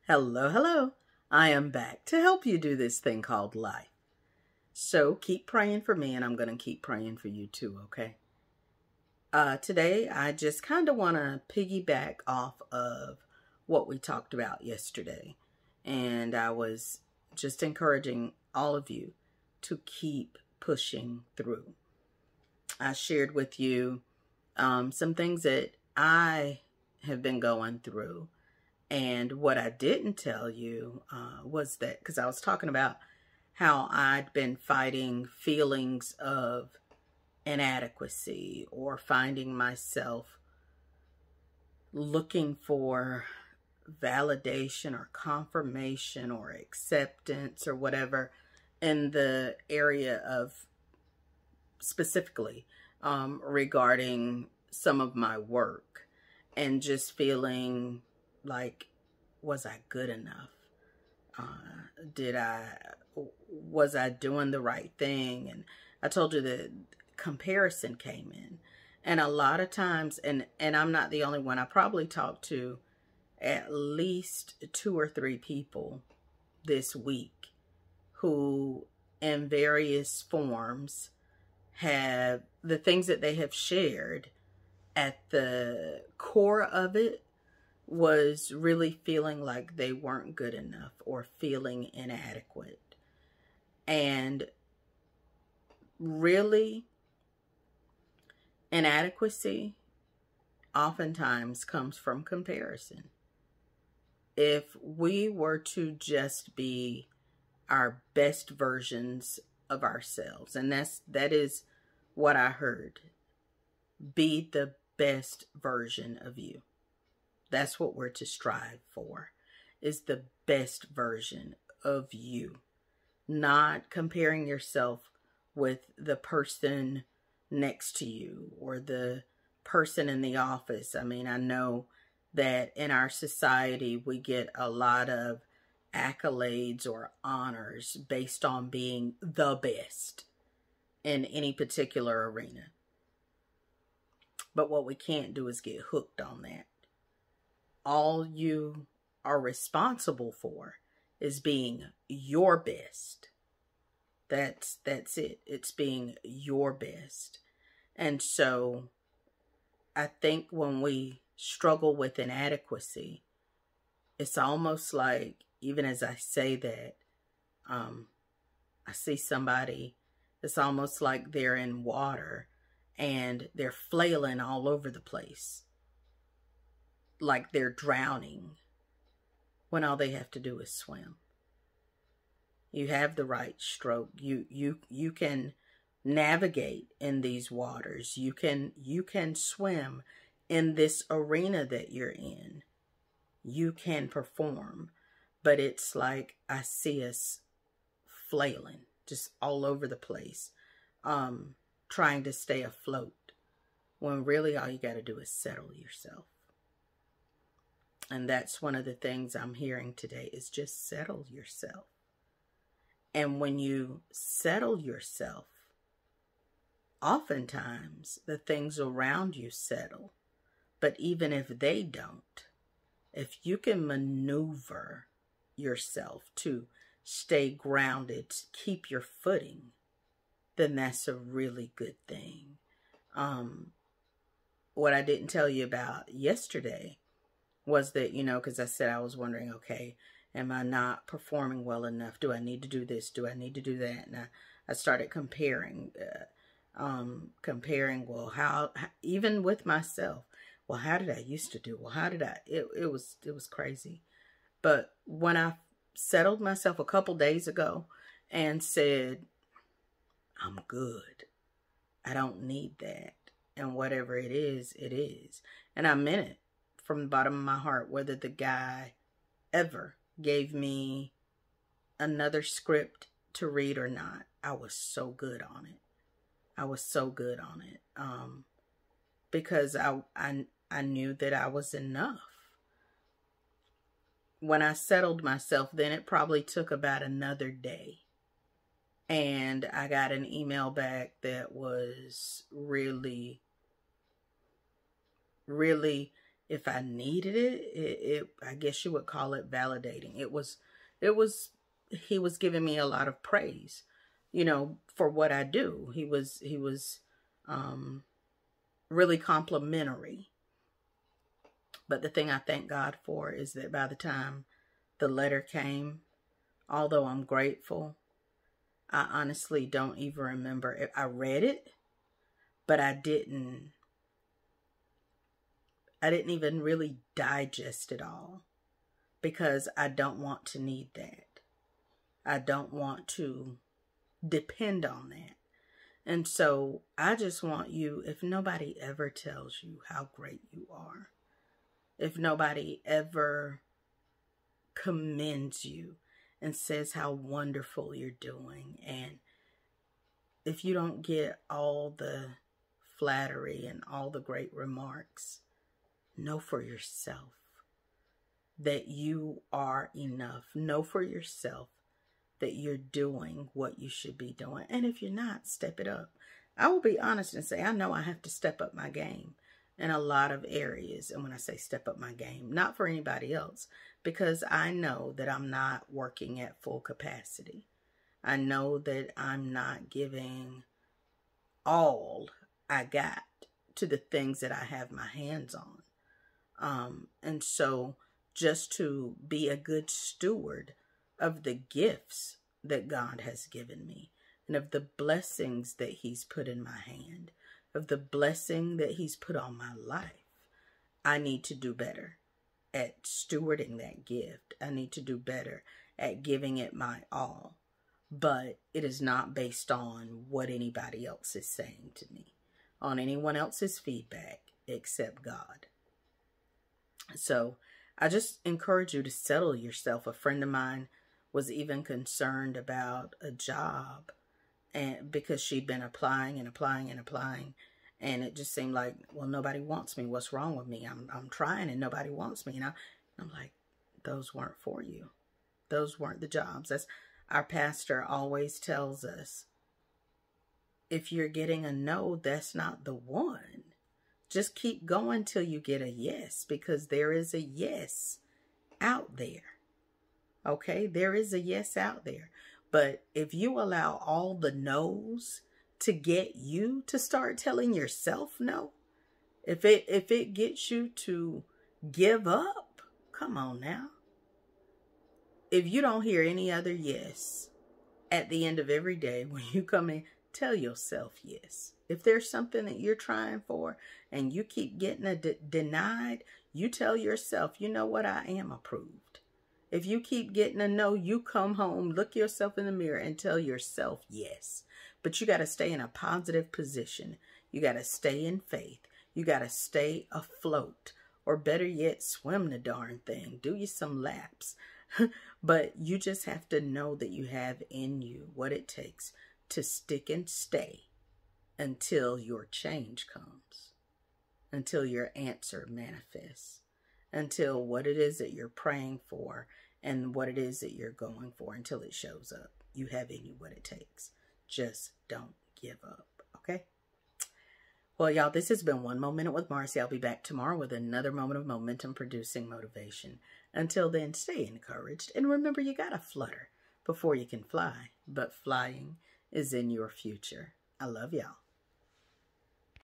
Hello, hello. I am back to help you do this thing called life. So keep praying for me, and I'm going to keep praying for you too, okay? Today, I just kind of want to piggyback off of what we talked about yesterday. And I was just encouraging all of you to keep pushing through. I shared with you some things that I have been going through. And what I didn't tell you was that, because I was talking about how I'd been fighting feelings of inadequacy or finding myself looking for validation or confirmation or acceptance or whatever in the area of specifically regarding some of my work, and just feeling like, was I good enough? Was I doing the right thing? And I told you that comparison came in. And a lot of times, and I'm not the only one, I probably talked to at least 2 or 3 people this week who in various forms have the things that they have shared at the core of it was really feeling like they weren't good enough or feeling inadequate. And really, inadequacy oftentimes comes from comparison. If we were to just be our best versions of ourselves, and that is what I heard, be the best version of you. That's what we're to strive for, is the best version of you. Not comparing yourself with the person next to you or the person in the office. I mean, I know that in our society, we get a lot of accolades or honors based on being the best in any particular arena. But what we can't do is get hooked on that. All you are responsible for is being your best. That's it. It's being your best. And so I think when we struggle with inadequacy, it's almost like, even as I say that, I see somebody, it's almost like they're in water and they're flailing all over the place, like they're drowning, when all they have to do is swim. You have the right stroke. You can navigate in these waters. You can swim in this arena that you're in. You can perform. But it's like I see us flailing just all over the place, trying to stay afloat, when really all you got to do is settle yourself. And that's one of the things I'm hearing today, is just settle yourself. And when you settle yourself, oftentimes the things around you settle. But even if they don't, if you can maneuver yourself to stay grounded, to keep your footing, then that's a really good thing. What I didn't tell you about yesterday was that, because I said I was wondering, okay, am I not performing well enough? Do I need to do this? Do I need to do that? And I started comparing, well, how, even with myself, well, how did I used to do? Well, how did I, it was crazy. But when I settled myself a couple days ago and said, I'm good, I don't need that. And whatever it is, it is. And I meant it from the bottom of my heart, whether the guy ever gave me another script to read or not. I was so good on it. I was so good on it. Because I knew that I was enough. When I settled myself, then it probably took about another day. And I got an email back that was really, really If I needed it, I guess you would call it validating. He was giving me a lot of praise, for what I do. He was really complimentary. But the thing I thank God for is that by the time the letter came, although I'm grateful, I honestly don't even remember. I read it, but I didn't even really digest it all, because I don't want to need that. I don't want to depend on that. And so I just want you, if nobody ever tells you how great you are, if nobody ever commends you and says how wonderful you're doing, and if you don't get all the flattery and all the great remarks, know for yourself that you are enough. Know for yourself that you're doing what you should be doing. And if you're not, step it up. I will be honest and say, I know I have to step up my game in a lot of areas. And when I say step up my game, not for anybody else, because I know that I'm not working at full capacity. I know that I'm not giving all I got to the things that I have my hands on. And so just to be a good steward of the gifts that God has given me, and of the blessings that He's put in my hand, of the blessing that He's put on my life, I need to do better at stewarding that gift. I need to do better at giving it my all. But it is not based on what anybody else is saying to me, on anyone else's feedback except God. So I just encourage you to settle yourself. A friend of mine was even concerned about a job, and because she'd been applying and applying and applying, and it just seemed like, well, nobody wants me. What's wrong with me? I'm trying and nobody wants me. I'm like, those weren't for you. Those weren't the jobs. That's our pastor always tells us. If you're getting a no, that's not the one. Just keep going till you get a yes, because there is a yes out there. Okay, there is a yes out there. But if you allow all the no's to get you to start telling yourself no, if it gets you to give up, come on now. If you don't hear any other yes at the end of every day when you come in, tell yourself yes. If there's something that you're trying for and you keep getting denied, you tell yourself, you know what, I am approved. If you keep getting a no, you come home, look yourself in the mirror and tell yourself yes. But you got to stay in a positive position. You got to stay in faith. You got to stay afloat. Or better yet, swim the darn thing. Do you some laps. But you just have to know that you have in you what it takes to stick and stay until your change comes. Until your answer manifests. Until what it is that you're praying for and what it is that you're going for, until it shows up. You have in you what it takes. Just don't give up, okay? Well, y'all, this has been One Moment with Marcy. I'll be back tomorrow with another moment of momentum-producing motivation. Until then, stay encouraged. And remember, you gotta flutter before you can fly. But flying is in your future. I love y'all.